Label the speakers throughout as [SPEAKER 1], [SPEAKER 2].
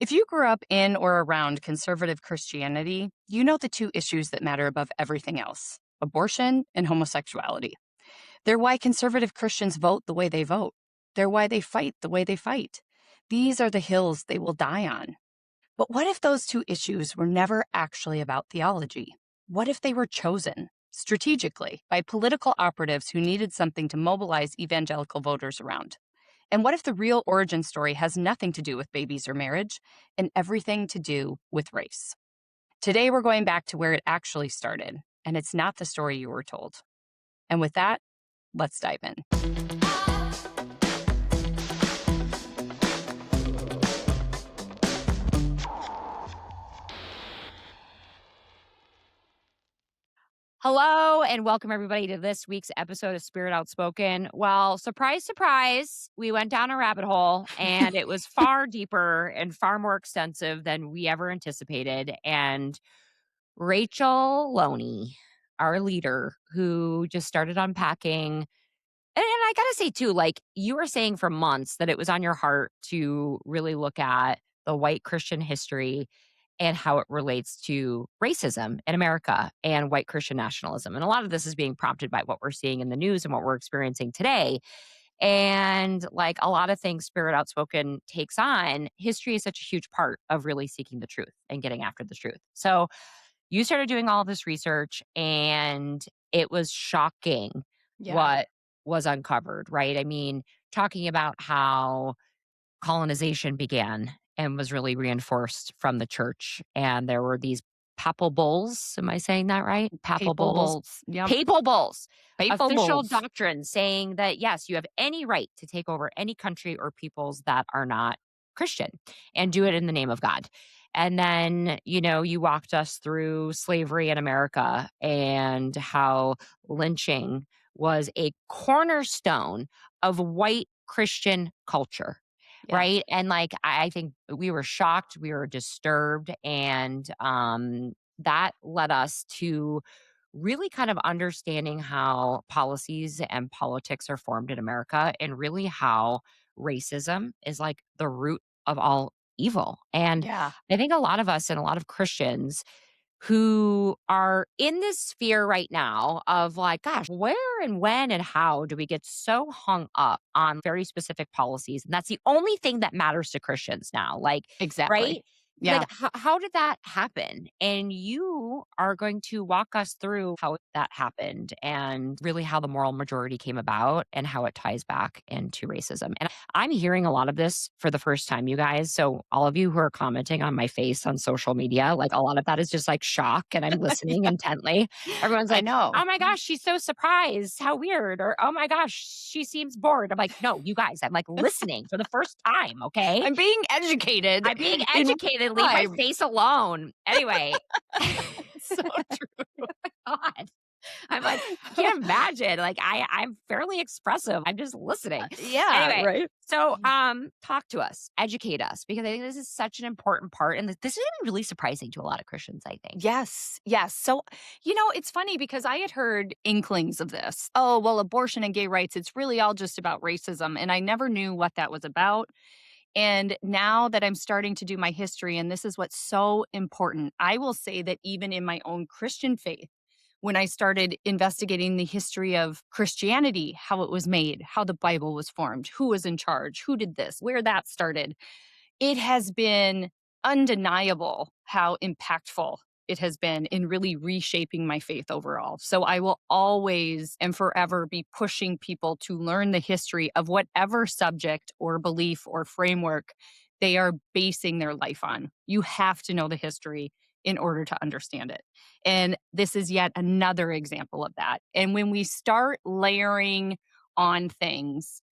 [SPEAKER 1] If you grew up in or around conservative Christianity, you know the two issues that matter above everything else: abortion and homosexuality. They're why conservative Christians vote the way they vote. They're why they fight the way they fight. These are the hills they will die on. But what if those two issues were never actually about theology? What if they were chosen strategically by political operatives who needed something to mobilize evangelical voters around? And what if the real origin story has nothing to do with babies or marriage and everything to do with race? Today, we're going back to where it actually started, and it's not the story you were told. And with that, let's dive in.
[SPEAKER 2] Hello and welcome everybody to this week's episode of Spirit Outspoken. Well, surprise, surprise, we went down a rabbit hole and it was far deeper and far more extensive than we ever anticipated. And Rachel Loney, our leader, who just started unpacking, and I gotta say too, like you were saying for months that it was on your heart to really look at the white Christian history and how it relates to racism in America and white Christian nationalism. And a lot of this is being prompted by what we're seeing in the news and what we're experiencing today. And like a lot of things Spirit Outspoken takes on, history is such a huge part of really seeking the truth and getting after the truth. So you started doing all this research and it was shocking
[SPEAKER 1] Yeah.
[SPEAKER 2] what was uncovered, right? I mean, talking about how colonization began and was really reinforced from the church. And there were these papal bulls. Am I saying that right? Papal
[SPEAKER 1] Papal
[SPEAKER 2] bulls.
[SPEAKER 1] bulls. Yep.
[SPEAKER 2] Papal bulls.
[SPEAKER 1] Papal
[SPEAKER 2] Official
[SPEAKER 1] bulls.
[SPEAKER 2] doctrine saying that, yes, you have any right to take over any country or peoples that are not Christian and do it in the name of God. And then, you walked us through slavery in America and how lynching was a cornerstone of white Christian culture.
[SPEAKER 1] Yeah.
[SPEAKER 2] Right. And like, I think we were shocked, we were disturbed. And that led us to really kind of understanding how policies and politics are formed in America and really how racism is like the root of all evil. And
[SPEAKER 1] Yeah.
[SPEAKER 2] I think a lot of us and a lot of Christians who are in this sphere right now of like, gosh, where and when and how do we get so hung up on very specific policies? And that's the only thing that matters to Christians now. Like,
[SPEAKER 1] Exactly.
[SPEAKER 2] right? Like,
[SPEAKER 1] Yeah.
[SPEAKER 2] how did that happen? And you are going to walk us through how that happened and really how the moral majority came about and how it ties back into racism. And I'm hearing a lot of this for the first time, you guys. So, all of you who are commenting on my face on social media, like a lot of that is just like shock. And I'm listening intently. Everyone's
[SPEAKER 1] I
[SPEAKER 2] like,
[SPEAKER 1] know.
[SPEAKER 2] oh my gosh, she's so surprised. How weird. Or, oh my gosh, she seems bored. I'm like, no, you guys, I'm like listening for the first time. Okay.
[SPEAKER 1] I'm being educated
[SPEAKER 2] I'm being
[SPEAKER 1] in real
[SPEAKER 2] educated. Leave my
[SPEAKER 1] time.
[SPEAKER 2] face alone. Anyway.
[SPEAKER 1] So true.
[SPEAKER 2] God. I'm like, I can't imagine. Like I'm fairly expressive. I'm just listening.
[SPEAKER 1] Yeah,
[SPEAKER 2] Anyway,
[SPEAKER 1] right?
[SPEAKER 2] so talk to us, educate us, because I think this is such an important part. And this is really surprising to a lot of Christians, I think.
[SPEAKER 1] Yes, yes. So, it's funny because I had heard inklings of this. Oh, well, abortion and gay rights, it's really all just about racism. And I never knew what that was about. And now that I'm starting to do my history, and this is what's so important, I will say that even in my own Christian faith, when I started investigating the history of Christianity, how it was made, how the Bible was formed, who was in charge, who did this, where that started, it has been undeniable how impactful it has been in really reshaping my faith overall. So I will always and forever be pushing people to learn the history of whatever subject or belief or framework they are basing their life on. You have to know the history in order to understand it. And this is yet another example of that. And when we start layering on things,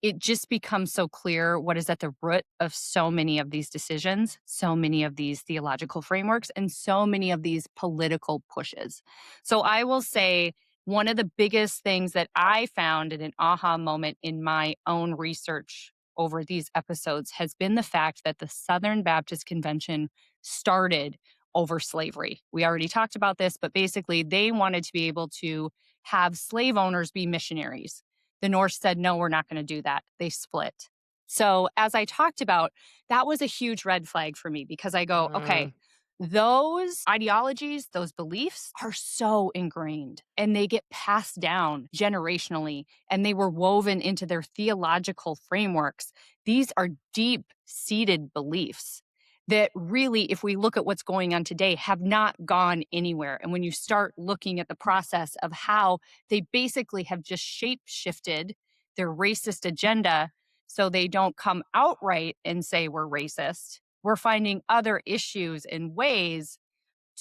[SPEAKER 1] it just becomes so clear what is at the root of so many of these decisions, so many of these theological frameworks, and so many of these political pushes. So I will say one of the biggest things that I found in an aha moment in my own research over these episodes has been the fact that the Southern Baptist Convention started over slavery. We already talked about this, but basically they wanted to be able to have slave owners be missionaries. The North said, no, we're not going to do that. They split. So, as I talked about, that was a huge red flag for me because I go,
[SPEAKER 2] Mm.
[SPEAKER 1] okay, those ideologies, those beliefs are so ingrained and they get passed down generationally and they were woven into their theological frameworks. These are deep seated beliefs that really, if we look at what's going on today, have not gone anywhere. And when you start looking at the process of how they basically have just shape shifted their racist agenda so they don't come outright and say we're racist. We're finding other issues and ways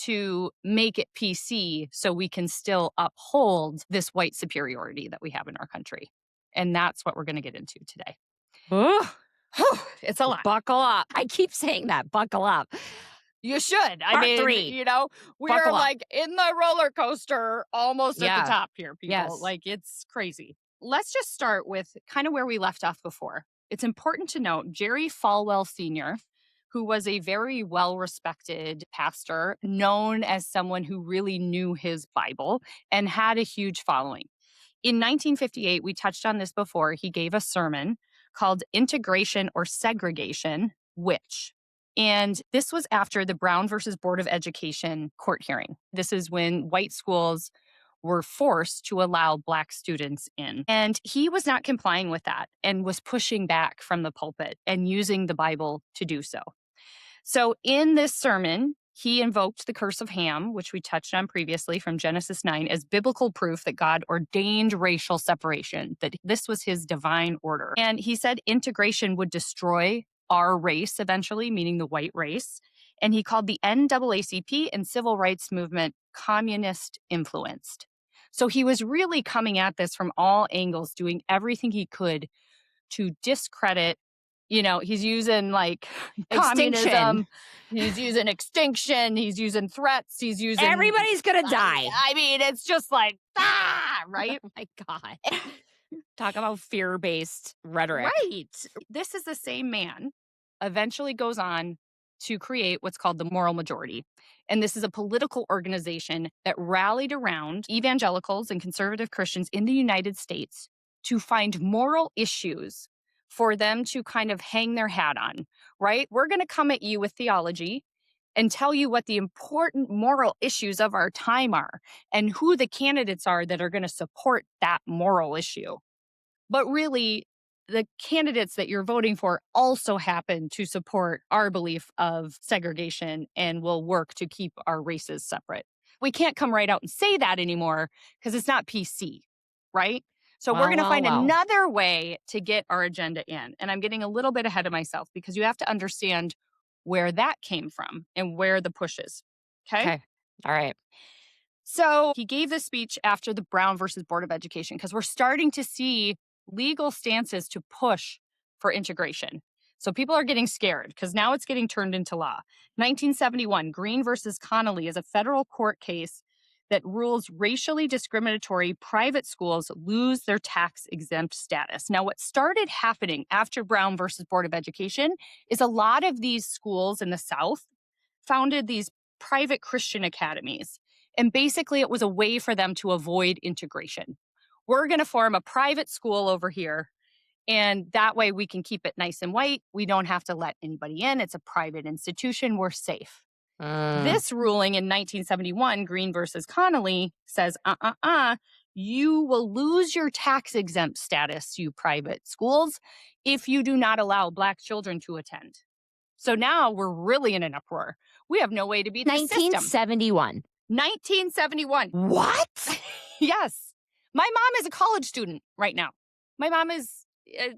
[SPEAKER 1] to make it PC so we can still uphold this white superiority that we have in our country. And that's what we're going to get into today.
[SPEAKER 2] Ugh,
[SPEAKER 1] It's a lot.
[SPEAKER 2] buckle up. I keep saying that. Buckle up.
[SPEAKER 1] You should. I
[SPEAKER 2] Part
[SPEAKER 1] mean,
[SPEAKER 2] 3.
[SPEAKER 1] we are
[SPEAKER 2] Buckle up.
[SPEAKER 1] like in the roller coaster almost at the
[SPEAKER 2] Yeah.
[SPEAKER 1] top here, people.
[SPEAKER 2] Yes.
[SPEAKER 1] Like it's crazy. Let's just start with kind of where we left off before. It's important to note Jerry Falwell Sr., who was a very well respected pastor, known as someone who really knew his Bible and had a huge following. In 1958, we touched on this before, he gave a sermon called Integration or Segregation, Which? And this was after the Brown versus Board of Education court hearing. This is when white schools were forced to allow Black students in. And he was not complying with that and was pushing back from the pulpit and using the Bible to do so. So, in this sermon, he invoked the curse of Ham, which we touched on previously from Genesis 9, as biblical proof that God ordained racial separation, that this was his divine order. And he said integration would destroy our race eventually, meaning the white race. And he called the NAACP and civil rights movement communist influenced. So he was really coming at this from all angles, doing everything he could to discredit. He's using like
[SPEAKER 2] Extinction.
[SPEAKER 1] communism, he's using extinction, he's using threats, he's using,
[SPEAKER 2] Everybody's going to
[SPEAKER 1] I,
[SPEAKER 2] die.
[SPEAKER 1] I mean, it's just like, right?
[SPEAKER 2] Oh my God. Talk about fear based rhetoric.
[SPEAKER 1] Right. This is the same man eventually goes on to create what's called the Moral Majority. And this is a political organization that rallied around evangelicals and conservative Christians in the United States to find moral issues for them to kind of hang their hat on, right? We're going to come at you with theology and tell you what the important moral issues of our time are and who the candidates are that are going to support that moral issue. But really, the candidates that you're voting for also happen to support our belief of segregation and will work to keep our races separate. We can't come right out and say that anymore because it's not PC, right? So we're
[SPEAKER 2] Well,
[SPEAKER 1] going to
[SPEAKER 2] well,
[SPEAKER 1] find
[SPEAKER 2] well.
[SPEAKER 1] another way to get our agenda in. And I'm getting a little bit ahead of myself because you have to understand where that came from and where the push is. Okay.
[SPEAKER 2] Okay. All right.
[SPEAKER 1] So he gave this speech after the Brown versus Board of Education because we're starting to see legal stances to push for integration. So people are getting scared because now it's getting turned into law. 1971, Green versus Connolly is a federal court case that rules racially discriminatory private schools lose their tax exempt status. Now, what started happening after Brown versus Board of Education is a lot of these schools in the South founded these private Christian academies. And basically, it was a way for them to avoid integration. We're going to form a private school over here. And that way we can keep it nice and white. We don't have to let anybody in. It's a private institution. We're safe.
[SPEAKER 2] Mm.
[SPEAKER 1] This ruling in 1971, Green versus Connolly, says, you will lose your tax exempt status, you private schools, if you do not allow Black children to attend. So now we're really in an uproar. We have no way to beat the system.
[SPEAKER 2] 1971.
[SPEAKER 1] 1971.
[SPEAKER 2] What?
[SPEAKER 1] Yes. My mom is a college student right now. My mom is a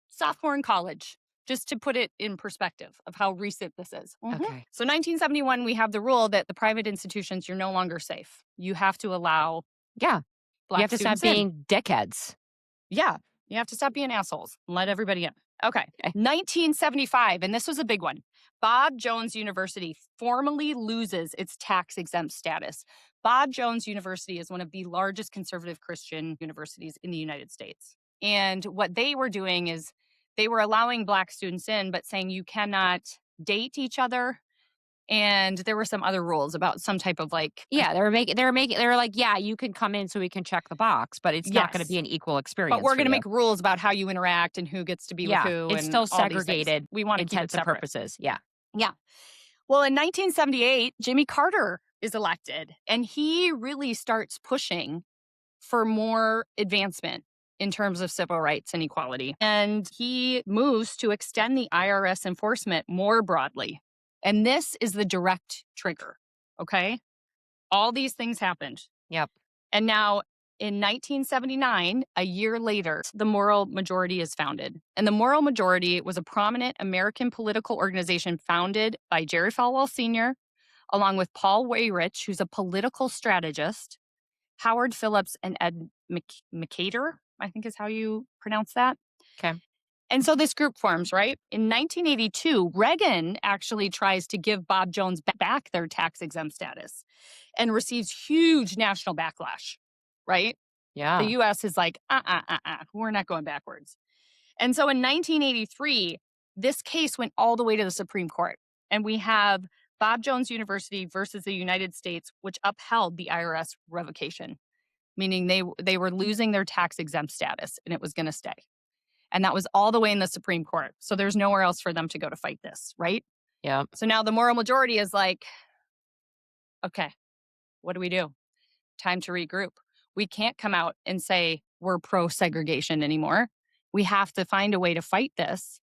[SPEAKER 1] sophomore in college, just to put it in perspective of how recent this is.
[SPEAKER 2] Okay.
[SPEAKER 1] So 1971, we have the rule that the private institutions, you're no longer safe. You have to allow
[SPEAKER 2] Yeah. You
[SPEAKER 1] Black
[SPEAKER 2] have to stop
[SPEAKER 1] students in.
[SPEAKER 2] being dickheads.
[SPEAKER 1] Yeah. You have to stop being assholes and let everybody in. Okay.
[SPEAKER 2] Okay.
[SPEAKER 1] 1975, and this was a big one. Bob Jones University formally loses its tax exempt status. Bob Jones University is one of the largest conservative Christian universities in the United States. And what they were doing is they were allowing Black students in, but saying you cannot date each other. And there were some other rules about some type of like,
[SPEAKER 2] Yeah, they were like, "Yeah, you can come in so we can check the box, but it's not gonna be
[SPEAKER 1] yes,
[SPEAKER 2] an equal
[SPEAKER 1] but
[SPEAKER 2] experience
[SPEAKER 1] we're
[SPEAKER 2] for
[SPEAKER 1] going to
[SPEAKER 2] you."
[SPEAKER 1] make rules about how you interact and who gets to be with
[SPEAKER 2] Yeah,
[SPEAKER 1] who
[SPEAKER 2] it's
[SPEAKER 1] and
[SPEAKER 2] still
[SPEAKER 1] all these things.
[SPEAKER 2] segregated
[SPEAKER 1] We want to keep it
[SPEAKER 2] intents and
[SPEAKER 1] separate.
[SPEAKER 2] purposes. Yeah.
[SPEAKER 1] Yeah. Well, in 1978, Jimmy Carter is elected, and he really starts pushing for more advancement in terms of civil rights and equality. And he moves to extend the IRS enforcement more broadly. And this is the direct trigger. Okay. All these things happened.
[SPEAKER 2] Yep.
[SPEAKER 1] And now in 1979, a year later, the Moral Majority is founded. And the Moral Majority was a prominent American political organization founded by Jerry Falwell Sr., along with Paul Weyrich, who's a political strategist, Howard Phillips, and Ed McCater, I think is how you pronounce that.
[SPEAKER 2] 'Kay.
[SPEAKER 1] And so this group forms, right? In 1982, Reagan actually tries to give Bob Jones back their tax exempt status and receives huge national backlash, right? The
[SPEAKER 2] Yeah.
[SPEAKER 1] US is like, we're not going backwards. And so in 1983, this case went all the way to the Supreme Court. And we have Bob Jones University versus the United States, which upheld the IRS revocation, meaning they were losing their tax exempt status and it was going to stay. And that was all the way in the Supreme Court. So there's nowhere else for them to go to fight this, right?
[SPEAKER 2] Yep.
[SPEAKER 1] So now the moral majority is like, okay, what do we do? Time to regroup. We can't come out and say we're pro segregation anymore. We have to find a way to fight this,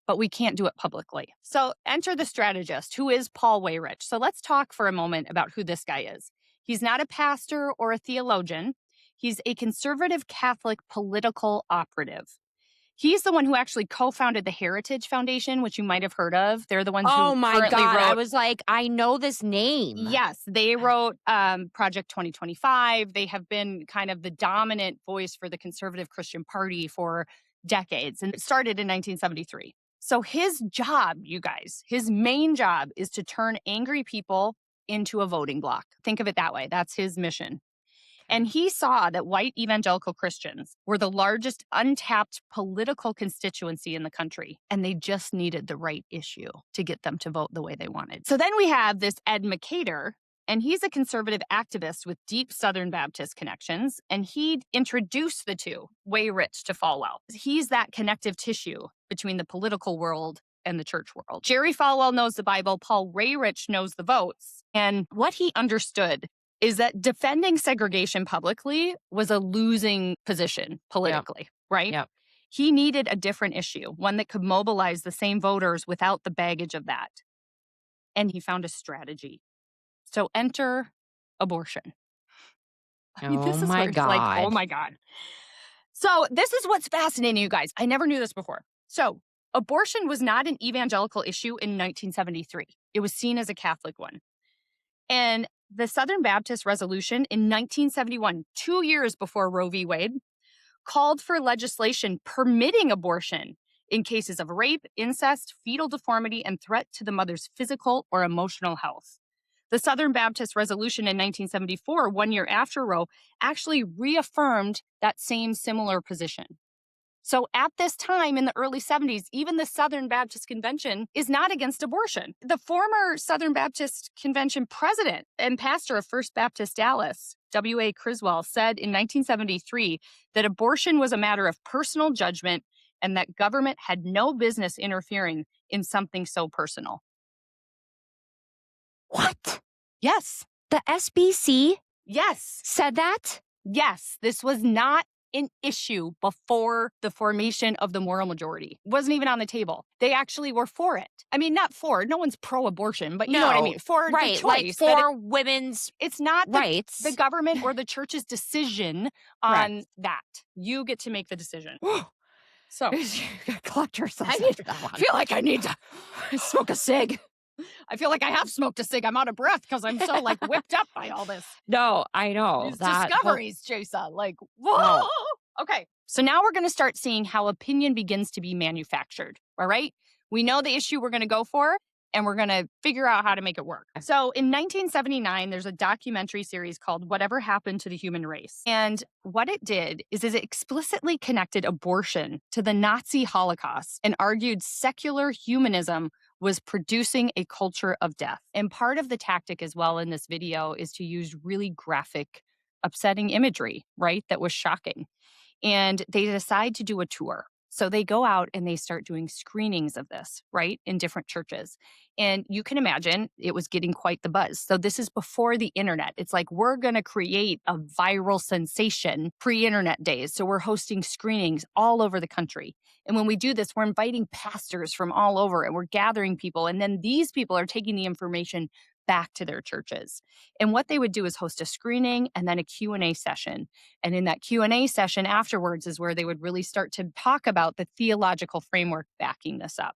[SPEAKER 1] but we can't do it publicly. So enter the strategist, who is Paul Weyrich. So let's talk for a moment about who this guy is. He's not a pastor or a theologian. He's a conservative Catholic political operative. He's the one who actually co-founded the Heritage Foundation, which you might have heard of. They're the ones
[SPEAKER 2] Oh
[SPEAKER 1] who
[SPEAKER 2] my
[SPEAKER 1] currently
[SPEAKER 2] god, I
[SPEAKER 1] wrote.
[SPEAKER 2] was like, "I know this name."
[SPEAKER 1] Yes, they wrote Project 2025. They have been kind of the dominant voice for the conservative Christian party for decades, and it started in 1973. So his job, you guys, his main job is to turn angry people into a voting bloc. Think of it that way. That's his mission.
[SPEAKER 2] Okay.
[SPEAKER 1] And he saw that white evangelical Christians were the largest untapped political constituency in the country, and they just needed the right issue to get them to vote the way they wanted. So then we have this Ed McCater, and he's a conservative activist with deep Southern Baptist connections, and he introduced the two, Weyrich to Falwell. He's that connective tissue between the political world and the church world. Jerry Falwell knows the Bible, Paul Weyrich knows the votes, and what he understood is that defending segregation publicly was a losing position politically, right?
[SPEAKER 2] Yep.
[SPEAKER 1] He needed a different issue, one that could mobilize the same voters without the baggage of that. And he found a strategy. So enter abortion. I mean,
[SPEAKER 2] Oh
[SPEAKER 1] this is
[SPEAKER 2] my
[SPEAKER 1] where it's like, oh
[SPEAKER 2] god.
[SPEAKER 1] my God. So this is what's fascinating, you guys. I never knew this before. So abortion was not an evangelical issue in 1973. It was seen as a Catholic one. And the Southern Baptist Resolution in 1971, 2 years before Roe v. Wade, called for legislation permitting abortion in cases of rape, incest, fetal deformity, and threat to the mother's physical or emotional health. The Southern Baptist Resolution in 1974, 1 year after Roe, actually reaffirmed that same similar position. So at this time in the early 70s, even the Southern Baptist Convention is not against abortion. The former Southern Baptist Convention president and pastor of First Baptist Dallas, W.A. Criswell, said in 1973 that abortion was a matter of personal judgment and that government had no business interfering in something so personal.
[SPEAKER 2] What?
[SPEAKER 1] Yes.
[SPEAKER 2] The SBC
[SPEAKER 1] Yes.
[SPEAKER 2] said that?
[SPEAKER 1] Yes. This was not an issue before the formation of the moral majority. It wasn't even on the table. They actually were for it. I mean, not for, no one's pro-abortion, but you know what I mean? For the
[SPEAKER 2] right, like
[SPEAKER 1] choice.
[SPEAKER 2] for women's
[SPEAKER 1] It's not the
[SPEAKER 2] rights.
[SPEAKER 1] government or the church's decision on that. You get to make the decision. So
[SPEAKER 2] Collect yourself.
[SPEAKER 1] I feel like I need to smoke a cig. I feel like I have smoked a cig. I'm out of breath because I'm so like whipped up by all this.
[SPEAKER 2] No, I know.
[SPEAKER 1] These
[SPEAKER 2] That
[SPEAKER 1] discoveries, Jason. Like, whoa.
[SPEAKER 2] No.
[SPEAKER 1] Okay. So now we're going to start seeing how opinion begins to be manufactured. All right. We know the issue we're going to go for, and we're going to figure out how to make it work. So in 1979, there's a documentary series called Whatever Happened to the Human Race. And what it did is it explicitly connected abortion to the Nazi Holocaust and argued secular humanism was producing a culture of death. And part of the tactic as well in this video is to use really graphic, upsetting imagery, right? That was shocking. And they decide to do a tour. So they go out and they start doing screenings of this, right, in different churches. And you can imagine it was getting quite the buzz. So this is before the internet. It's like we're going to create a viral sensation pre internet days. So we're hosting screenings all over the country. And when we do this, we're inviting pastors from all over and we're gathering people. And then these people are taking the information back to their churches. And what they would do is host a screening and then a Q&A session. And in that Q&A session afterwards is where they would really start to talk about the theological framework backing this up.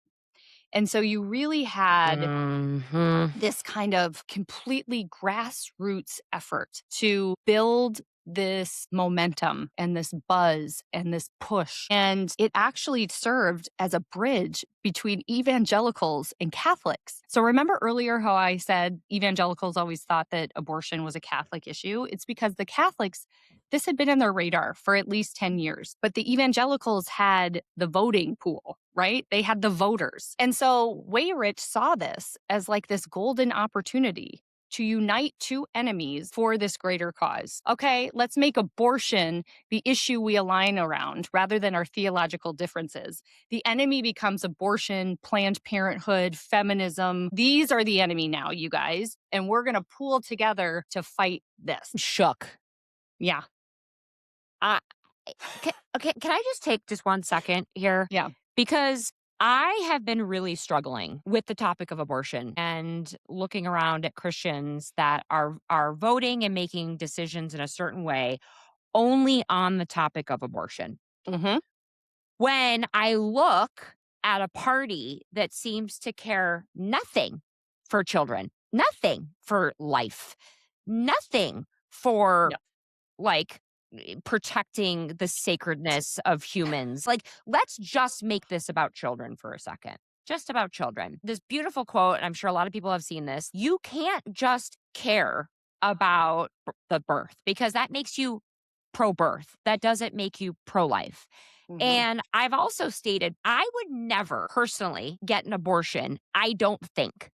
[SPEAKER 1] And so you really had
[SPEAKER 2] Mhm.
[SPEAKER 1] this kind of completely grassroots effort to build this momentum and this buzz and this push. And it actually served as a bridge between evangelicals and Catholics. So remember earlier how I said evangelicals always thought that abortion was a Catholic issue? It's because the Catholics, this had been in their radar for at least 10 years, but the evangelicals had the voting pool, right? They had the voters. And so Wayrich saw this as like this golden opportunity to unite two enemies for this greater cause. Okay, let's make abortion the issue we align around rather than our theological differences. The enemy becomes abortion, Planned Parenthood, feminism. These are the enemy now, you guys. And we're going to pool together to fight this.
[SPEAKER 2] Shook.
[SPEAKER 1] Yeah.
[SPEAKER 2] I okay, can I just take just 1 second here?
[SPEAKER 1] Yeah.
[SPEAKER 2] Because I have been really struggling with the topic of abortion and looking around at Christians that are voting and making decisions in a certain way only on the topic of abortion.
[SPEAKER 1] Hmm.
[SPEAKER 2] When I look at a party that seems to care nothing for children, nothing for life, nothing for
[SPEAKER 1] Yeah.
[SPEAKER 2] like protecting the sacredness of humans. Like, let's just make this about children for a second. Just about children. This beautiful quote, and I'm sure a lot of people have seen this. You can't just care about the birth because that makes you pro birth. That doesn't make you pro life.
[SPEAKER 1] Hmm.
[SPEAKER 2] And I've also stated I would never personally get an abortion. I don't think.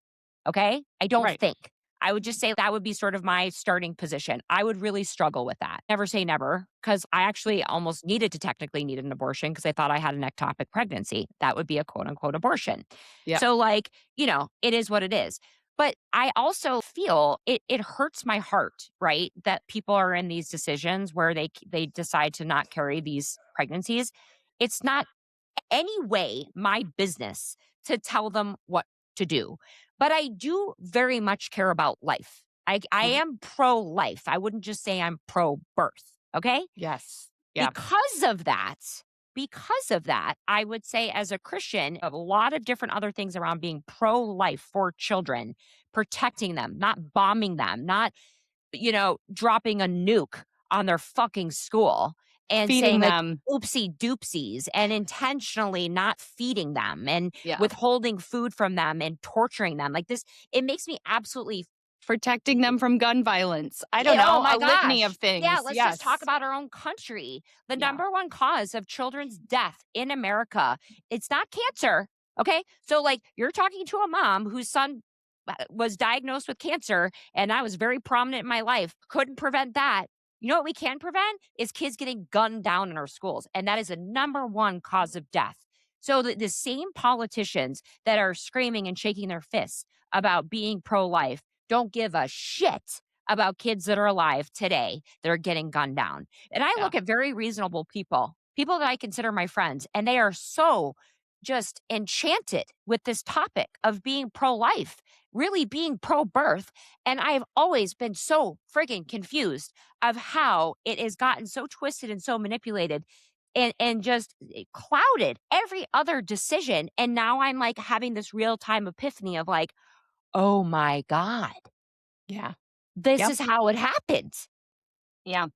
[SPEAKER 2] Okay. I don't
[SPEAKER 1] Right.
[SPEAKER 2] think. I would just say that would be sort of my starting position. I would really struggle with that. Never say never, because I actually almost needed to technically need an abortion because I thought I had an ectopic pregnancy. That would be a quote unquote abortion.
[SPEAKER 1] Yeah.
[SPEAKER 2] So, like, it is what it is. But I also feel it hurts my heart, right? That people are in these decisions where they decide to not carry these pregnancies. It's not any way my business to tell them what to do. But I do very much care about life. I
[SPEAKER 1] Mhm.
[SPEAKER 2] am pro life. I wouldn't just say I'm pro birth. Okay.
[SPEAKER 1] Yes. Yeah.
[SPEAKER 2] Because of that, I would say as a Christian, a lot of different other things around being pro life for children, protecting them, not bombing them, not dropping a nuke on their fucking school and
[SPEAKER 1] Feeding
[SPEAKER 2] saying like
[SPEAKER 1] them.
[SPEAKER 2] oopsie doopsies and intentionally not feeding them and
[SPEAKER 1] Yeah.
[SPEAKER 2] withholding food from them and torturing them. Like this, it makes me absolutely
[SPEAKER 1] Protecting them from gun violence. I don't
[SPEAKER 2] yeah, oh
[SPEAKER 1] know,
[SPEAKER 2] my
[SPEAKER 1] a litany of
[SPEAKER 2] gosh. Yeah,
[SPEAKER 1] things.
[SPEAKER 2] let's just talk
[SPEAKER 1] Yes.
[SPEAKER 2] about our own country. The
[SPEAKER 1] Yeah.
[SPEAKER 2] number one cause of children's death in America, it's not cancer. Okay. So, like, you're talking to a mom whose son was diagnosed with cancer, and that was very prominent in my life. Couldn't prevent that. You know what we can prevent is kids getting gunned down in our schools. And that is the number one cause of death. So, the same politicians that are screaming and shaking their fists about being pro life don't give a shit about kids that are alive today that are getting gunned down. And I
[SPEAKER 1] Yeah.
[SPEAKER 2] look at very reasonable people, people that I consider my friends, and they are so just enchanted with this topic of being pro life, really being pro birth. And I've always been so friggin' confused of how it has gotten so twisted and so manipulated and just clouded every other decision. And now I'm like having this real time epiphany of like, oh my God,
[SPEAKER 1] Yeah.
[SPEAKER 2] this
[SPEAKER 1] Yep.
[SPEAKER 2] is how it happened.
[SPEAKER 1] Yeah.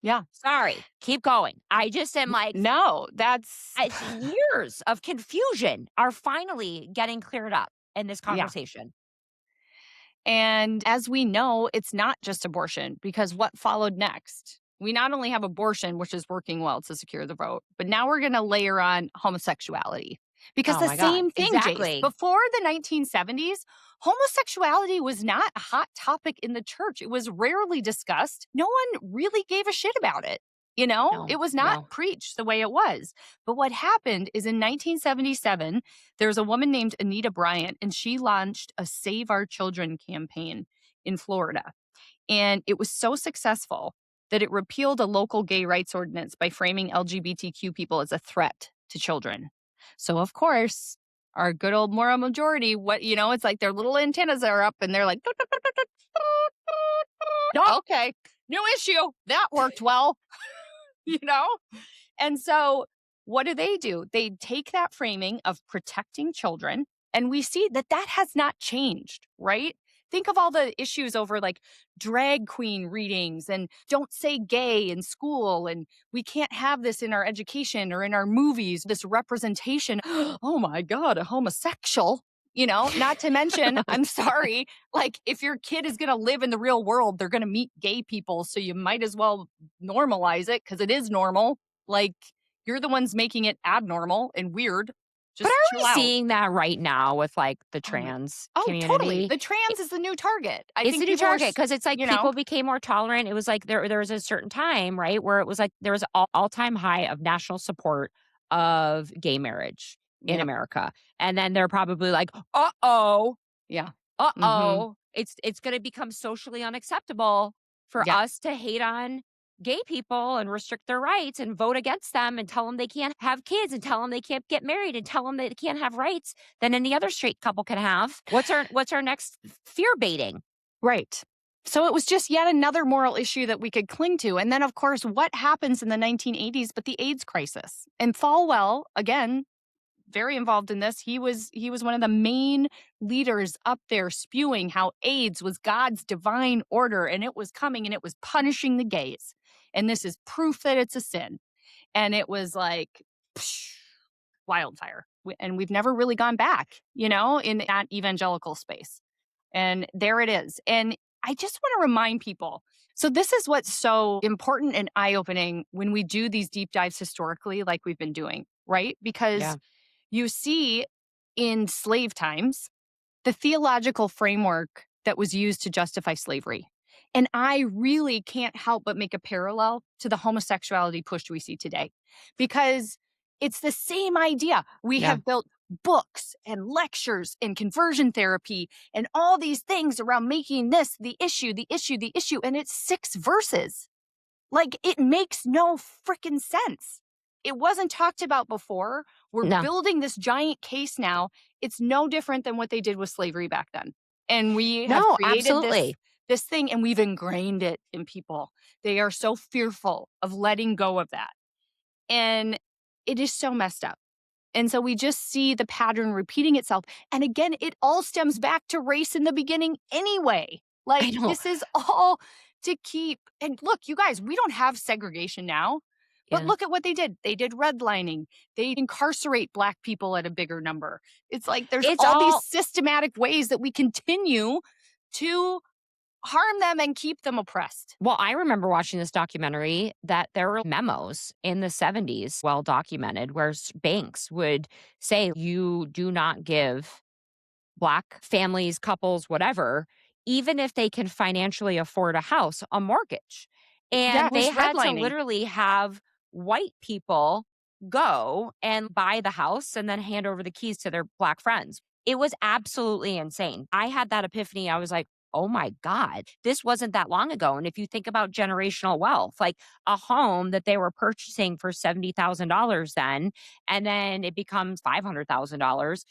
[SPEAKER 1] Yeah.
[SPEAKER 2] Sorry, keep going. I just am like,
[SPEAKER 1] No, that's
[SPEAKER 2] years of confusion are finally getting cleared up in this
[SPEAKER 1] yeah.
[SPEAKER 2] conversation.
[SPEAKER 1] And as we know, it's not just abortion because what followed next? We not only have abortion, which is working well to secure the vote, but now we're going to layer on homosexuality. Because
[SPEAKER 2] Oh
[SPEAKER 1] the
[SPEAKER 2] my god.
[SPEAKER 1] same thing, Jace,
[SPEAKER 2] Exactly.
[SPEAKER 1] before the 1970s, homosexuality was not a hot topic in the church. It was rarely discussed. No one really gave a shit about it. You know,
[SPEAKER 2] No.
[SPEAKER 1] it was not
[SPEAKER 2] No.
[SPEAKER 1] preached the way it was. But what happened is in 1977, there's a woman named Anita Bryant, and she launched a Save Our Children campaign in Florida. And it was so successful that it repealed a local gay rights ordinance by framing LGBTQ people as a threat to children. So, of course, our good old moral majority, it's like their little antennas are up and they're like, okay, new issue. That worked well, you know? And so, what do? They take that framing of protecting children, and we see that that has not changed, right? Think of all the issues over like drag queen readings and don't say gay in school. And we can't have this in our education or in our movies, this representation. Oh my God, a homosexual. Not to mention, I'm sorry, like if your kid is going to live in the real world, they're going to meet gay people. So you might as well normalize it because it is normal. Like, you're the ones making it abnormal and weird.
[SPEAKER 2] But
[SPEAKER 1] Just
[SPEAKER 2] are
[SPEAKER 1] chill
[SPEAKER 2] we
[SPEAKER 1] out.
[SPEAKER 2] seeing that right now with, like, the
[SPEAKER 1] Oh my
[SPEAKER 2] trans
[SPEAKER 1] Oh, totally.
[SPEAKER 2] community?
[SPEAKER 1] The trans is the new target. I
[SPEAKER 2] It's the
[SPEAKER 1] think
[SPEAKER 2] new
[SPEAKER 1] people are
[SPEAKER 2] target
[SPEAKER 1] s
[SPEAKER 2] because it's like
[SPEAKER 1] you know?
[SPEAKER 2] people became more tolerant. It was like there was a certain time, right, where it was like there was all-time high of national support of gay marriage in
[SPEAKER 1] Yep.
[SPEAKER 2] America. And then they're probably like, "Uh-oh,
[SPEAKER 1] Yeah. Mhm.
[SPEAKER 2] uh-oh, it's gonna become socially unacceptable for
[SPEAKER 1] Yeah.
[SPEAKER 2] us to hate on gay people and restrict their rights and vote against them and tell them they can't have kids and tell them they can't get married and tell them they can't have rights than any other straight couple can have." What's our next fear baiting?
[SPEAKER 1] Right. So it was just yet another moral issue that we could cling to. And then, of course, what happens in the 1980s but the AIDS crisis? And Falwell, again, very involved in this. He was one of the main leaders up there spewing how AIDS was God's divine order and it was coming and it was punishing the gays. And this is proof that it's a sin. And it was like psh, wildfire. And we've never really gone back, in that evangelical space. And there it is. And I just want to remind people. So, this is what's so important and eye opening when we do these deep dives historically, like we've been doing, right? Because
[SPEAKER 2] Yeah.
[SPEAKER 1] you see in slave times the theological framework that was used to justify slavery. And I really can't help but make a parallel to the homosexuality push we see today because it's the same idea. We
[SPEAKER 2] Yeah.
[SPEAKER 1] have built books and lectures and conversion therapy and all these things around making this the issue, the issue, the issue. And it's 6 verses. Like, it makes no freaking sense. It wasn't talked about before. We're
[SPEAKER 2] No.
[SPEAKER 1] building this giant case now. It's no different than what they did with slavery back then. And we have
[SPEAKER 2] No,
[SPEAKER 1] created this
[SPEAKER 2] absolutely.
[SPEAKER 1] this thing and we've ingrained it in people. They are so fearful of letting go of that. And it is so messed up. And so we just see the pattern repeating itself. And again, it all stems back to race in the beginning anyway.
[SPEAKER 2] I
[SPEAKER 1] Like,
[SPEAKER 2] know.
[SPEAKER 1] this is all to keep. And look, you guys, we don't have segregation now, but
[SPEAKER 2] Yeah.
[SPEAKER 1] look at what they did. They did redlining, they incarcerate Black people at a bigger number. It's like there's
[SPEAKER 2] It's
[SPEAKER 1] all these
[SPEAKER 2] all
[SPEAKER 1] systematic ways that we continue to harm them and keep them oppressed.
[SPEAKER 2] Well, I remember watching this documentary that there were memos in the 70s, well documented, where banks would say, you do not give Black families, couples, whatever, even if they can financially afford a house, a mortgage.
[SPEAKER 1] Yeah,
[SPEAKER 2] And
[SPEAKER 1] it
[SPEAKER 2] they
[SPEAKER 1] was
[SPEAKER 2] had to
[SPEAKER 1] redlining.
[SPEAKER 2] literally have white people go and buy the house and then hand over the keys to their Black friends. It was absolutely insane. I had that epiphany. I was like, oh my God, this wasn't that long ago. And if you think about generational wealth, like a home that they were purchasing for $70,000 then, and then it becomes $500,000,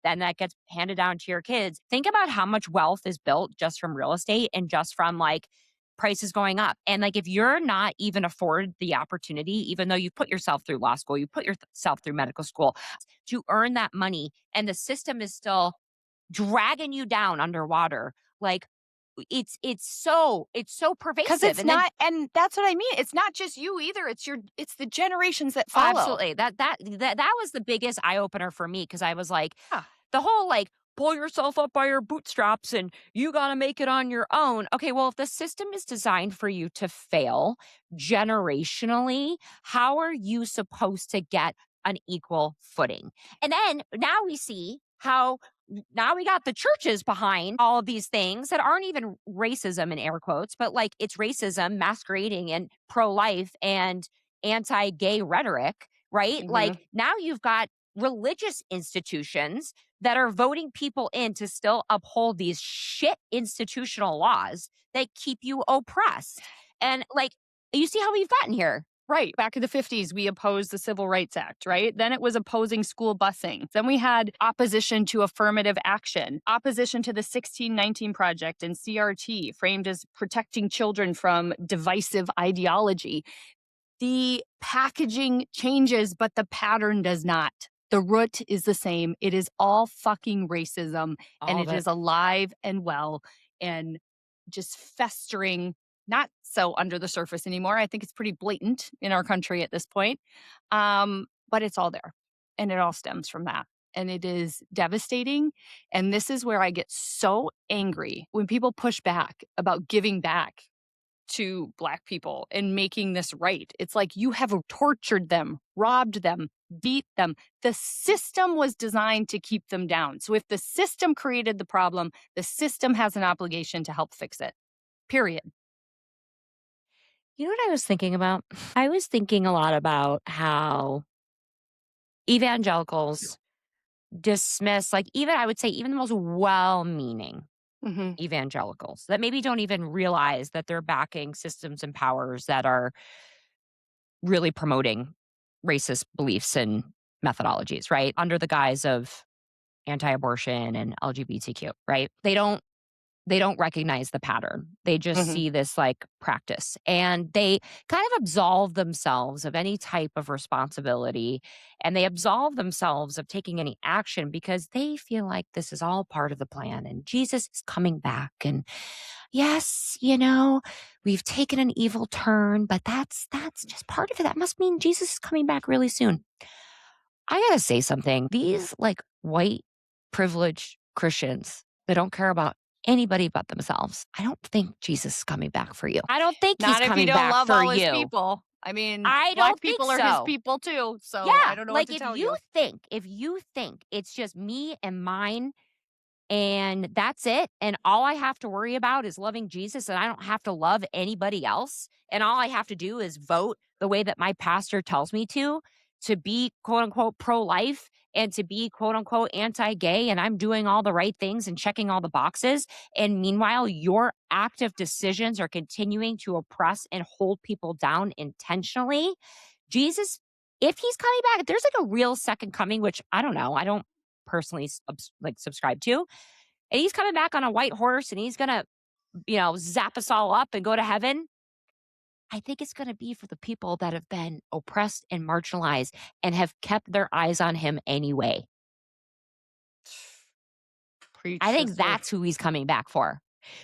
[SPEAKER 2] then that gets handed down to your kids. Think about how much wealth is built just from real estate and just from like prices going up. And like if you're not even afforded the opportunity, even though you put yourself through law school, you put yourself through medical school to earn that money, and the system is still dragging you down underwater, like it's so
[SPEAKER 1] 'Cause
[SPEAKER 2] pervasive.
[SPEAKER 1] it's
[SPEAKER 2] And then
[SPEAKER 1] not, and that's what I mean. It's not just you either. It's the generations that follow.
[SPEAKER 2] absolutely. That was the biggest eye opener for me because I was like,
[SPEAKER 1] Yeah.
[SPEAKER 2] the whole like pull yourself up by your bootstraps and you got to make it on your own. Okay, well, if the system is designed for you to fail generationally, how are you supposed to get an equal footing. And then now we see how now we got the churches behind all of these things that aren't even racism in air quotes, but like it's racism masquerading in pro life and anti gay rhetoric, right? Like
[SPEAKER 1] Mhm.
[SPEAKER 2] now you've got religious institutions that are voting people in to still uphold these shit institutional laws that keep you oppressed. And like, you see how we've gotten here.
[SPEAKER 1] Right. Back in the 50s, we opposed the Civil Rights Act, right? Then it was opposing school busing. Then we had opposition to affirmative action, opposition to the 1619 Project and CRT, framed as protecting children from divisive ideology. The packaging changes, but the pattern does not. The root is the same. It is all fucking racism, and
[SPEAKER 2] All of
[SPEAKER 1] it
[SPEAKER 2] it.
[SPEAKER 1] is alive and well and just festering, not so under the surface anymore. I think it's pretty blatant in our country at this point. But it's all there, and it all stems from that. And it is devastating. And this is where I get so angry when people push back about giving back to Black people and making this right. It's like you have tortured them, robbed them, beat them. The system was designed to keep them down. So if the system created the problem, the system has an obligation to help fix it. Period.
[SPEAKER 2] You know what I was thinking about? I was thinking a lot about how evangelicals dismiss, like, even I would say, even the most well meaning
[SPEAKER 1] Mhm.
[SPEAKER 2] evangelicals that maybe don't even realize that they're backing systems and powers that are really promoting racist beliefs and methodologies, right? Under the guise of anti abortion and LGBTQ, right? They don't recognize the pattern. They just
[SPEAKER 1] Mhm.
[SPEAKER 2] see this like practice and they kind of absolve themselves of any type of responsibility and they absolve themselves of taking any action because they feel like this is all part of the plan and Jesus is coming back. And yes, we've taken an evil turn, but that's just part of it. That must mean Jesus is coming back really soon. I gotta say something. These like white privileged Christians that don't care about anybody but themselves. I don't think Jesus is coming back for you. I don't think he's
[SPEAKER 1] Not if you
[SPEAKER 2] coming
[SPEAKER 1] don't
[SPEAKER 2] back
[SPEAKER 1] love
[SPEAKER 2] for
[SPEAKER 1] all his
[SPEAKER 2] you.
[SPEAKER 1] people. I mean,
[SPEAKER 2] I
[SPEAKER 1] Black
[SPEAKER 2] don't think
[SPEAKER 1] people are his
[SPEAKER 2] so.
[SPEAKER 1] people too. So I
[SPEAKER 2] Yeah,
[SPEAKER 1] don't know what
[SPEAKER 2] like
[SPEAKER 1] to tell you.
[SPEAKER 2] if you think it's just me and mine and that's it. And all I have to worry about is loving Jesus, and I don't have to love anybody else. And all I have to do is vote the way that my pastor tells me to be quote unquote pro life and to be quote unquote anti gay. And I'm doing all the right things and checking all the boxes. And meanwhile, your active decisions are continuing to oppress and hold people down intentionally. Jesus, if he's coming back, if there's like a real second coming, which I don't know, I don't personally like subscribe to, and he's coming back on a white horse and he's going to, zap us all up and go to heaven. I think it's going to be for the people that have been oppressed and marginalized and have kept their eyes on him anyway.
[SPEAKER 1] Preach,
[SPEAKER 2] I think
[SPEAKER 1] sister.
[SPEAKER 2] that's who he's coming back for.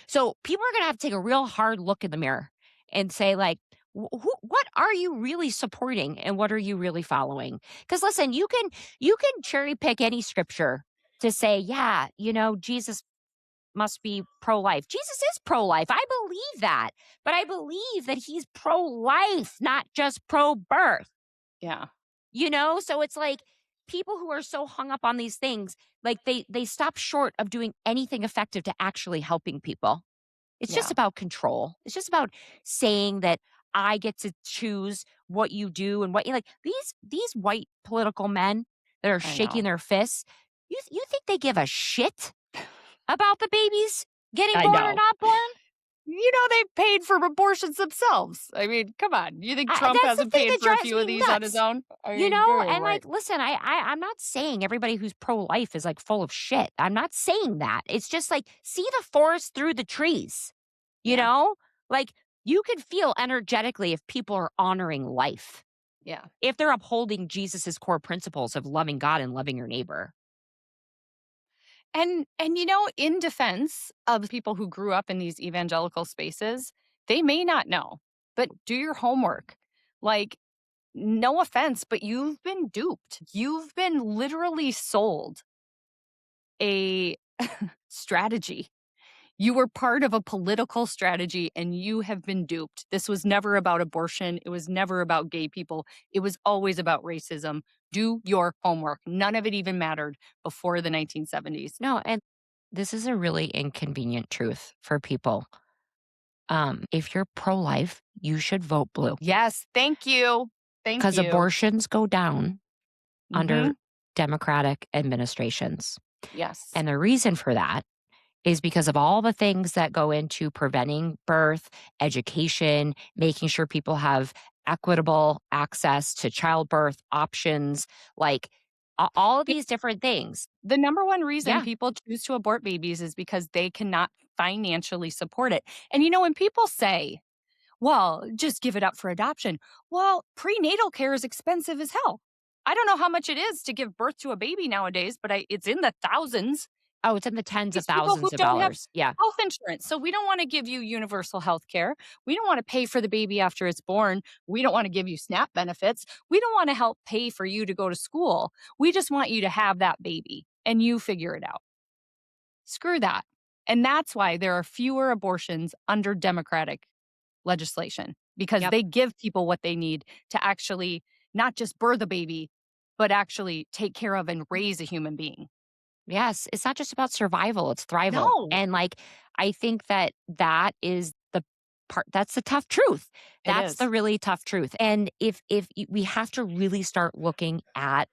[SPEAKER 2] So people are going to have to take a real hard look in the mirror and say, like, what are you really supporting and what are you really following? Because listen, you can cherry pick any scripture to say, yeah, Jesus must be pro life. Jesus is pro life. I believe that. But I believe that he's pro life, not just pro birth.
[SPEAKER 1] Yeah,
[SPEAKER 2] So it's like people who are so hung up on these things, like they stop short of doing anything effective to actually helping people. It's just
[SPEAKER 1] yeah,
[SPEAKER 2] about control. It's just about saying that I get to choose what you do and what you like. These white political men that are
[SPEAKER 1] I
[SPEAKER 2] shaking
[SPEAKER 1] know.
[SPEAKER 2] their fists, you think they give a shit about the babies getting
[SPEAKER 1] I
[SPEAKER 2] born or
[SPEAKER 1] know.
[SPEAKER 2] not born?
[SPEAKER 1] They paid for abortions themselves. I mean, come on. You think Trump
[SPEAKER 2] That's the
[SPEAKER 1] hasn't
[SPEAKER 2] thing
[SPEAKER 1] paid
[SPEAKER 2] that
[SPEAKER 1] for a
[SPEAKER 2] drives
[SPEAKER 1] few of
[SPEAKER 2] me
[SPEAKER 1] these on his
[SPEAKER 2] nuts.
[SPEAKER 1] own? I mean, give me a
[SPEAKER 2] And
[SPEAKER 1] break.
[SPEAKER 2] like, listen, I'm not saying everybody who's pro life is like full of shit. I'm not saying that. It's just like see the forest through the trees. You
[SPEAKER 1] Yeah,
[SPEAKER 2] know, like you can feel energetically if people are honoring life,
[SPEAKER 1] yeah.
[SPEAKER 2] if they're upholding Jesus's core principles of loving God and loving your neighbor.
[SPEAKER 1] And in defense of people who grew up in these evangelical spaces, they may not know, but do your homework. Like, no offense, but you've been duped. You've been literally sold a strategy. You were part of a political strategy and you have been duped. This was never about abortion. It was never about gay people. It was always about racism. Do your homework. None of it even mattered before the 1970s.
[SPEAKER 2] No, and this is a really inconvenient truth for people. If you're pro-life, you should vote blue
[SPEAKER 1] Yes, thank you. Thank
[SPEAKER 2] because
[SPEAKER 1] you.
[SPEAKER 2] abortions go down under
[SPEAKER 1] Mhm.
[SPEAKER 2] Democratic administrations.
[SPEAKER 1] Yes.
[SPEAKER 2] And the reason for that is because of all the things that go into preventing birth, education, making sure people have equitable access to childbirth options, like all of
[SPEAKER 1] Be
[SPEAKER 2] these different things.
[SPEAKER 1] The number one reason
[SPEAKER 2] Yeah.
[SPEAKER 1] people choose to abort babies is because they cannot financially support it. And, when people say, "Well, just give it up for adoption." Well, prenatal care is expensive as hell. I don't know how much it is to give birth to a baby nowadays, but it's in the thousands.
[SPEAKER 2] Oh, it's in the tens of
[SPEAKER 1] These people who
[SPEAKER 2] thousands of
[SPEAKER 1] don't have
[SPEAKER 2] dollars. Yeah.
[SPEAKER 1] health insurance. So we don't wanna give you universal health care. We don't wanna pay for the baby after it's born. We don't wanna give you SNAP benefits. We don't wanna help pay for you to go to school. We just want you to have that baby, and you figure it out. Screw that. And that's why there are fewer abortions under Democratic legislation, because
[SPEAKER 2] Yep.
[SPEAKER 1] they give people what they need to actually not just birth a baby, but actually take care of and raise a human being.
[SPEAKER 2] Yes, it's not just about survival, it's thrival.
[SPEAKER 1] No,
[SPEAKER 2] And like I think that that is the part that's the tough truth.
[SPEAKER 1] it
[SPEAKER 2] That's the
[SPEAKER 1] is.
[SPEAKER 2] really tough truth. And we have to really start looking at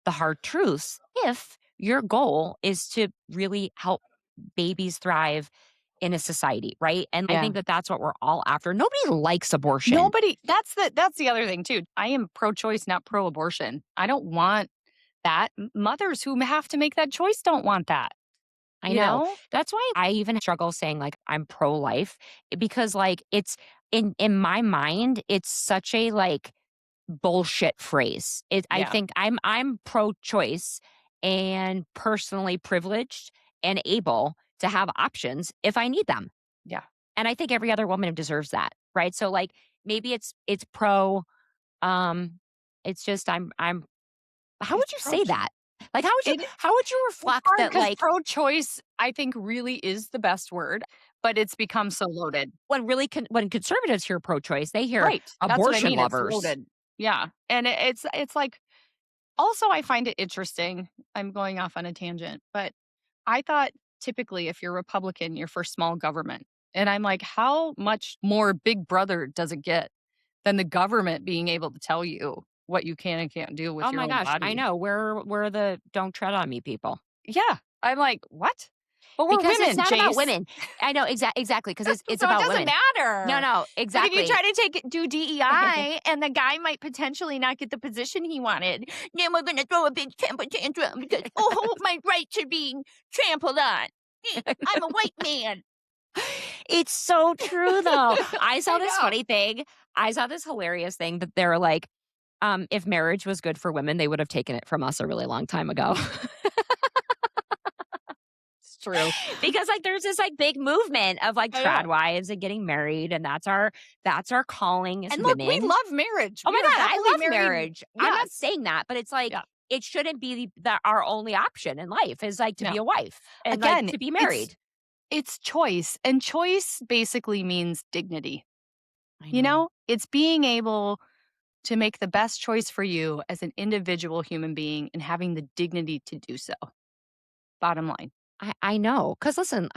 [SPEAKER 2] the hard truths if your goal is to really help babies thrive in a society, right? And I
[SPEAKER 1] Yeah.
[SPEAKER 2] think that that's what we're all after. Nobody likes abortion.
[SPEAKER 1] Nobody that's the other thing too. I am pro-choice, not pro-abortion. I don't want that. Mothers who have to make that choice don't want that,
[SPEAKER 2] I
[SPEAKER 1] you
[SPEAKER 2] know.
[SPEAKER 1] know?
[SPEAKER 2] That's why I even struggle saying like I'm pro-life because like it's in my mind it's such a like bullshit phrase. I
[SPEAKER 1] Yeah.
[SPEAKER 2] think I'm pro-choice and personally privileged and able to have options if I need them.
[SPEAKER 1] Yeah.
[SPEAKER 2] And I think every other woman deserves that, right? So like maybe it's pro it's just I'm how would
[SPEAKER 1] It's
[SPEAKER 2] you
[SPEAKER 1] pro
[SPEAKER 2] say that? Like
[SPEAKER 1] it
[SPEAKER 2] how would you
[SPEAKER 1] It's
[SPEAKER 2] reflect
[SPEAKER 1] hard
[SPEAKER 2] that
[SPEAKER 1] because
[SPEAKER 2] like
[SPEAKER 1] pro-choice, I think, really is the best word, but it's become so loaded.
[SPEAKER 2] when conservatives hear pro-choice, they hear
[SPEAKER 1] Right. That's what I
[SPEAKER 2] abortion
[SPEAKER 1] mean, it's
[SPEAKER 2] lovers.
[SPEAKER 1] loaded. Yeah, and it's like also, I find it interesting. I'm going off on a tangent, but I thought typically if you're Republican, you're for small government. And I'm like, how much more big brother does it get than the government being able to tell you what you can and can't do with
[SPEAKER 2] Oh
[SPEAKER 1] your
[SPEAKER 2] my
[SPEAKER 1] own
[SPEAKER 2] gosh, I
[SPEAKER 1] body?
[SPEAKER 2] know. We're the don't tread on me people.
[SPEAKER 1] Yeah. I'm like, what? But we're
[SPEAKER 2] Because it's
[SPEAKER 1] women,
[SPEAKER 2] not about
[SPEAKER 1] Jace.
[SPEAKER 2] women. I know exactly because it's
[SPEAKER 1] So it
[SPEAKER 2] about
[SPEAKER 1] doesn't
[SPEAKER 2] women. No,
[SPEAKER 1] matter.
[SPEAKER 2] no,
[SPEAKER 1] But if you
[SPEAKER 2] exactly.
[SPEAKER 1] try to do DEI and the guy might potentially not get the position he wanted, then we're gonna throw a big temper tantrum because oh my rights are being trampled on. I'm a white man.
[SPEAKER 2] It's so true though. I saw
[SPEAKER 1] I
[SPEAKER 2] this
[SPEAKER 1] know.
[SPEAKER 2] funny thing. I saw this hilarious thing that they're like, if marriage was good for women, they would have taken it from us a really long time ago.
[SPEAKER 1] It's true.
[SPEAKER 2] Because like there's this like big movement of like
[SPEAKER 1] I
[SPEAKER 2] trad
[SPEAKER 1] know.
[SPEAKER 2] wives and getting married, and that's our calling as
[SPEAKER 1] And look, we
[SPEAKER 2] women.
[SPEAKER 1] love marriage.
[SPEAKER 2] Oh
[SPEAKER 1] We
[SPEAKER 2] my
[SPEAKER 1] are
[SPEAKER 2] god, I
[SPEAKER 1] happily
[SPEAKER 2] love
[SPEAKER 1] married.
[SPEAKER 2] marriage. I'm not
[SPEAKER 1] Yes.
[SPEAKER 2] saying that, but it's like
[SPEAKER 1] Yeah.
[SPEAKER 2] it shouldn't be our only option in life is like to
[SPEAKER 1] No.
[SPEAKER 2] be a wife and like
[SPEAKER 1] Again,
[SPEAKER 2] to be
[SPEAKER 1] it's
[SPEAKER 2] married.
[SPEAKER 1] it's choice, and choice basically means dignity.
[SPEAKER 2] I know.
[SPEAKER 1] It's being able to make the best choice for you as an individual human being and having the dignity to do so. Bottom line.
[SPEAKER 2] I know. Cause listen,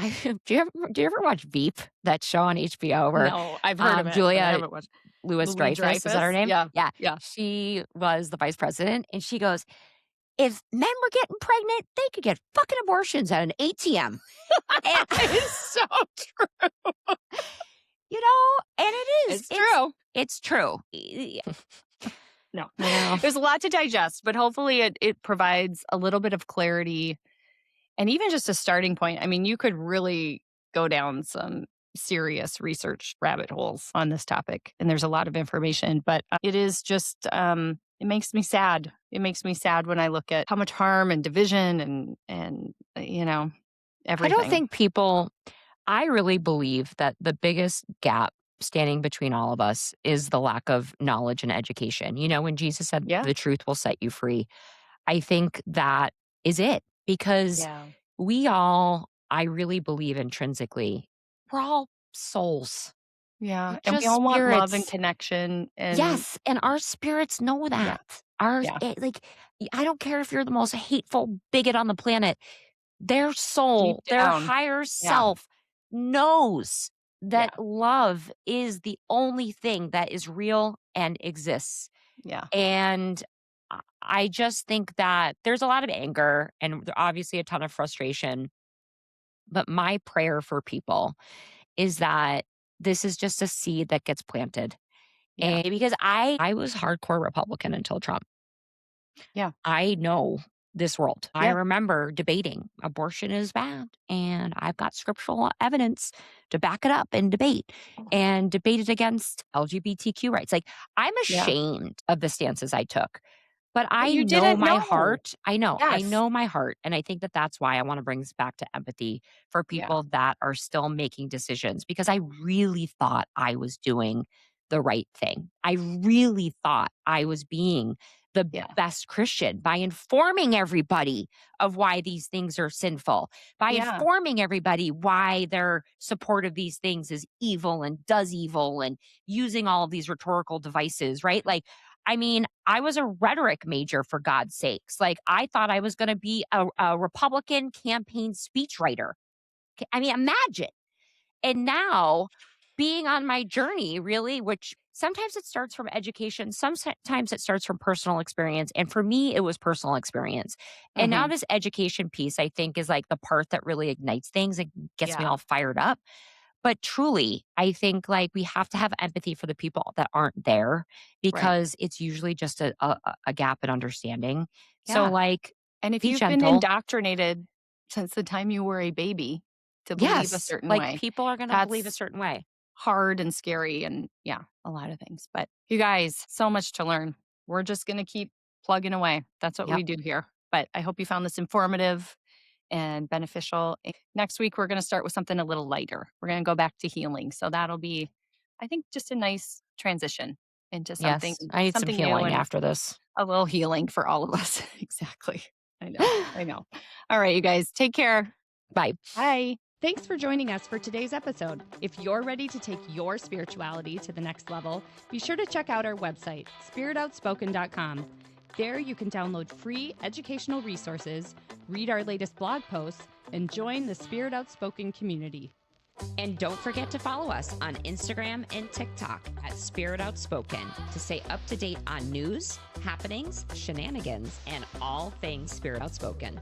[SPEAKER 2] do you ever watch Veep, that show on HBO where
[SPEAKER 1] No, I've heard of it, but I
[SPEAKER 2] Julia
[SPEAKER 1] haven't watched
[SPEAKER 2] Louis
[SPEAKER 1] Louis
[SPEAKER 2] Dreyfus, is that her
[SPEAKER 1] Dreyfus?
[SPEAKER 2] name?
[SPEAKER 1] Yeah.
[SPEAKER 2] Yeah.
[SPEAKER 1] Yeah.
[SPEAKER 2] She was the vice president and she goes, if men were getting pregnant, they could get fucking abortions at an ATM. And
[SPEAKER 1] It's so true.
[SPEAKER 2] and it is.
[SPEAKER 1] It's true.
[SPEAKER 2] It's true.
[SPEAKER 1] No.
[SPEAKER 2] I know.
[SPEAKER 1] There's a lot to digest, but hopefully it provides a little bit of clarity and even just a starting point. I mean, you could really go down some serious research rabbit holes on this topic, and there's a lot of information, but it is just it makes me sad. It makes me sad when I look at how much harm and division and
[SPEAKER 2] I don't
[SPEAKER 1] everything.
[SPEAKER 2] think people I really believe that the biggest gap standing between all of us is the lack of knowledge and education. When Jesus said,
[SPEAKER 1] Yeah.
[SPEAKER 2] the truth will set you free, I think that is it because
[SPEAKER 1] Yeah.
[SPEAKER 2] we all I really believe intrinsically we're all souls. We're
[SPEAKER 1] Yeah, and we
[SPEAKER 2] just
[SPEAKER 1] all want love and
[SPEAKER 2] spirits.
[SPEAKER 1] connection and
[SPEAKER 2] Yes, and our spirits know
[SPEAKER 1] yeah,
[SPEAKER 2] that. Ours,
[SPEAKER 1] yeah,
[SPEAKER 2] like, I don't care if you're the most hateful bigot on the planet. Their
[SPEAKER 1] deep
[SPEAKER 2] soul, their
[SPEAKER 1] down.
[SPEAKER 2] higher
[SPEAKER 1] Yeah,
[SPEAKER 2] self knows that
[SPEAKER 1] yeah,
[SPEAKER 2] love is the only thing that is real and exists.
[SPEAKER 1] yeah,
[SPEAKER 2] And I just think that there's a lot of anger and obviously a ton of frustration. But my prayer for people is that this is just a seed that gets planted.
[SPEAKER 1] yeah,
[SPEAKER 2] And because I was hardcore Republican until Trump.
[SPEAKER 1] yeah,
[SPEAKER 2] I know this world. I
[SPEAKER 1] yeah,
[SPEAKER 2] remember debating abortion is bad, and I've got scriptural evidence to back it up and debate and debated against LGBTQ rights. Like, I'm
[SPEAKER 1] yeah.
[SPEAKER 2] ashamed of the stances I took, but
[SPEAKER 1] But
[SPEAKER 2] I
[SPEAKER 1] you
[SPEAKER 2] know
[SPEAKER 1] didn't
[SPEAKER 2] my
[SPEAKER 1] know.
[SPEAKER 2] heart. I
[SPEAKER 1] Yes.
[SPEAKER 2] know my heart. And I think that that's why I want to bring this back to empathy for
[SPEAKER 1] Yeah,
[SPEAKER 2] people that are still making decisions because I really thought I was doing the right thing. I really thought I was being the
[SPEAKER 1] yeah,
[SPEAKER 2] best Christian by informing everybody of why these things are sinful, by
[SPEAKER 1] yeah,
[SPEAKER 2] informing everybody why their support of these things is evil and does evil and using all of these rhetorical devices, right? Like, I mean, I was a rhetoric major for God's sakes. Like, I thought I was going to be a Republican campaign speechwriter. I mean, imagine. And now, being on my journey, really, which sometimes it starts from education, sometimes it starts from personal experience. And for me, it was personal experience. And now,
[SPEAKER 1] mhm,
[SPEAKER 2] this education piece, I think, is like the part that really ignites things and gets me
[SPEAKER 1] yeah,
[SPEAKER 2] all fired up. But truly, I think like we have to have empathy for the people that aren't there
[SPEAKER 1] right,
[SPEAKER 2] because it's usually just a gap in understanding. So,
[SPEAKER 1] yeah,
[SPEAKER 2] like,
[SPEAKER 1] and if
[SPEAKER 2] be
[SPEAKER 1] you've been
[SPEAKER 2] gentle.
[SPEAKER 1] indoctrinated since the time you were a baby to believe a
[SPEAKER 2] Yes,
[SPEAKER 1] certain
[SPEAKER 2] like
[SPEAKER 1] way,
[SPEAKER 2] people are going to believe a
[SPEAKER 1] that's
[SPEAKER 2] certain way.
[SPEAKER 1] hard and scary and yeah, a lot of things. But you guys, so much to learn. We're just going to keep plugging away. That's what
[SPEAKER 2] Yep.
[SPEAKER 1] we do here. But I hope you found this informative and beneficial. Next week, we're going to start with something a little lighter. We're going to go back to healing. So that'll be, I think, just a nice transition into something,
[SPEAKER 2] Yes. I need some
[SPEAKER 1] something new
[SPEAKER 2] healing
[SPEAKER 1] and
[SPEAKER 2] after this.
[SPEAKER 1] a little healing for all of us. Exactly. I know. I know. All right, you guys, take care.
[SPEAKER 2] Bye.
[SPEAKER 1] Bye.
[SPEAKER 3] Thanks for joining us for today's episode. If you're ready to take your spirituality to the next level, be sure to check out our website, spiritoutspoken.com. There you can download free educational resources, read our latest blog posts, and join the Spirit Outspoken community.
[SPEAKER 2] And don't forget to follow us on Instagram and TikTok at Spirit Outspoken to stay up to date on news, happenings, shenanigans, and all things Spirit Outspoken.